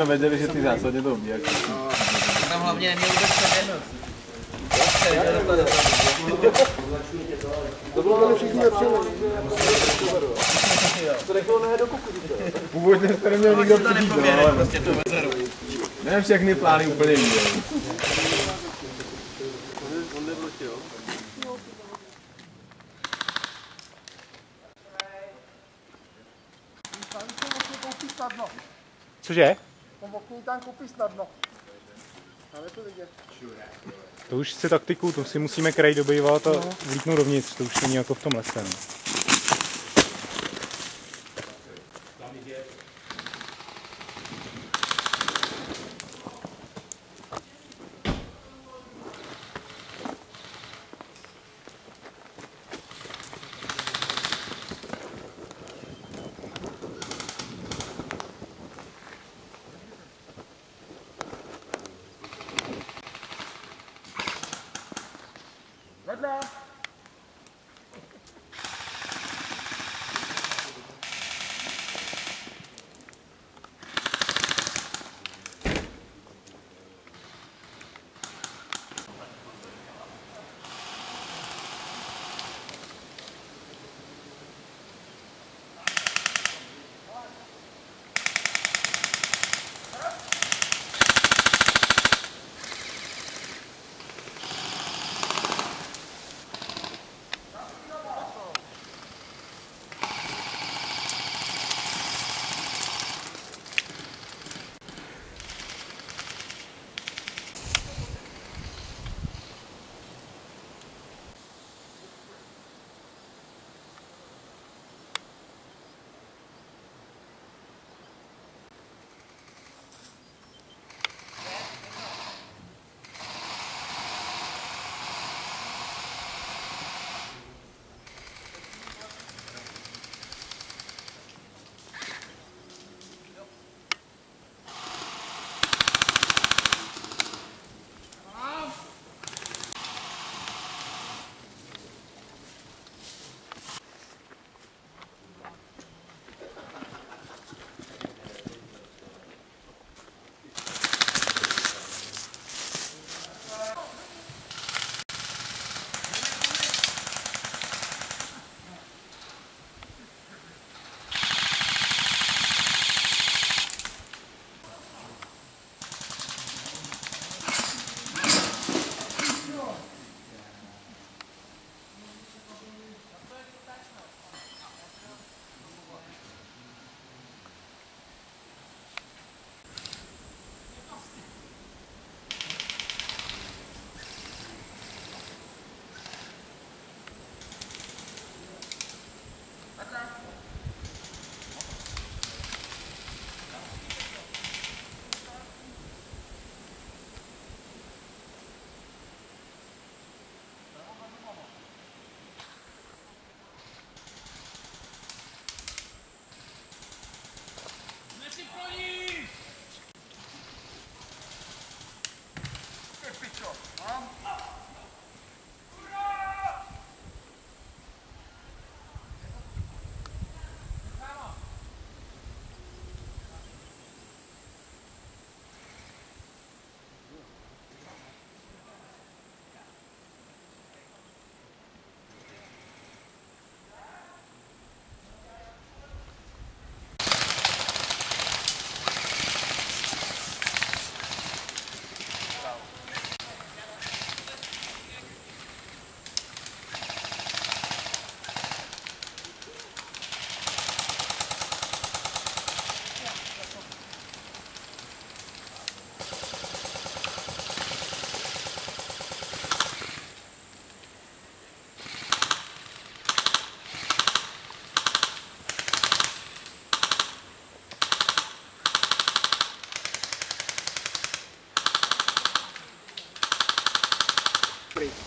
jsme věděli, že ty zásadně to ubíjají. Tam hlavně neměl vůbec předjednout. To bylo tady všichni nepřijeli. To nechalo ne do kuku. Původně jste neměl nikdo to nepověděl, prostě to vezeru. Ne všechny plány úplně viděl. On nevletěl. Cože? Pomokni tam koupí snadno. Ale to vidět. To už si taktiku, to si musíme kraj dobývat a vlítnout dovnitř, to už není jako v tom lesem. Vedle!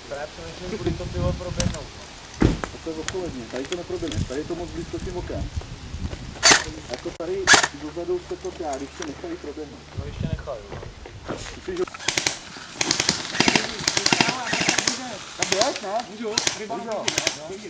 Já přemýšlím, kudy to pivo proběhnout. To je odpoledně, tady to neproběhne, tady je to moc blízko tím okem. Jako tady dozadu se to já, když to nechají proběhnout. No ještě nechají. Myslíš, že... Tak běž, ne? Můžu? Můžu.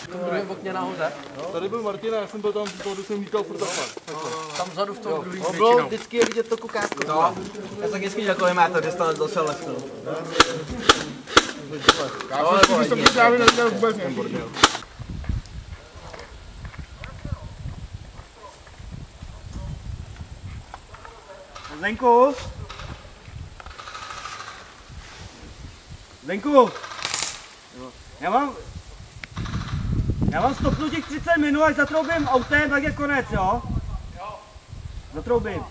V druhém okně nahoře. Tady byl Martina, já jsem byl tam, když jsem lítal furt takhle. Tam vzadu v tom druhým Bylo většinou. vždycky je vidět to kukátko. No, já jsem vždycky takový máte, že stane zase lesknu. Já jsem právě neměl vůbec ten bordel. Zdenku? Zdenku? Já mám stopnu těch 30 minut, až zatroubím autem, tak je konec, jo? Jo. Zatroubím.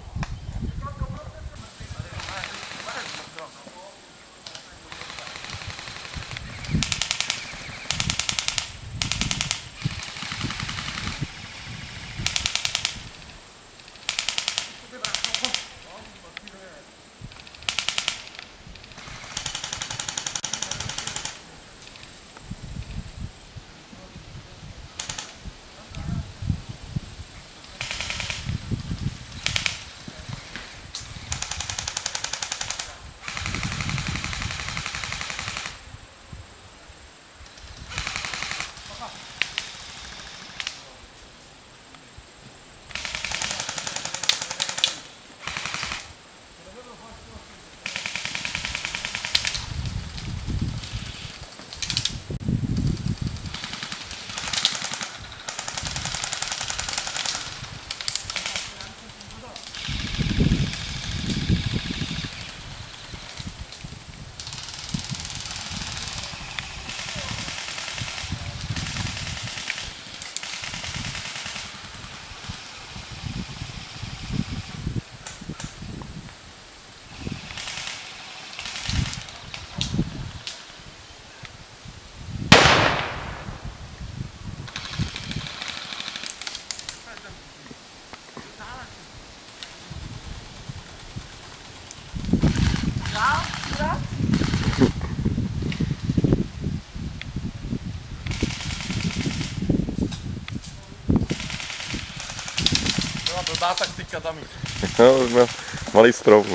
Byla blbá taktika tam jít. No, malý strop.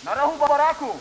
Na rohu baráku.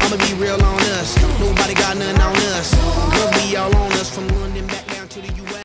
I'ma be real on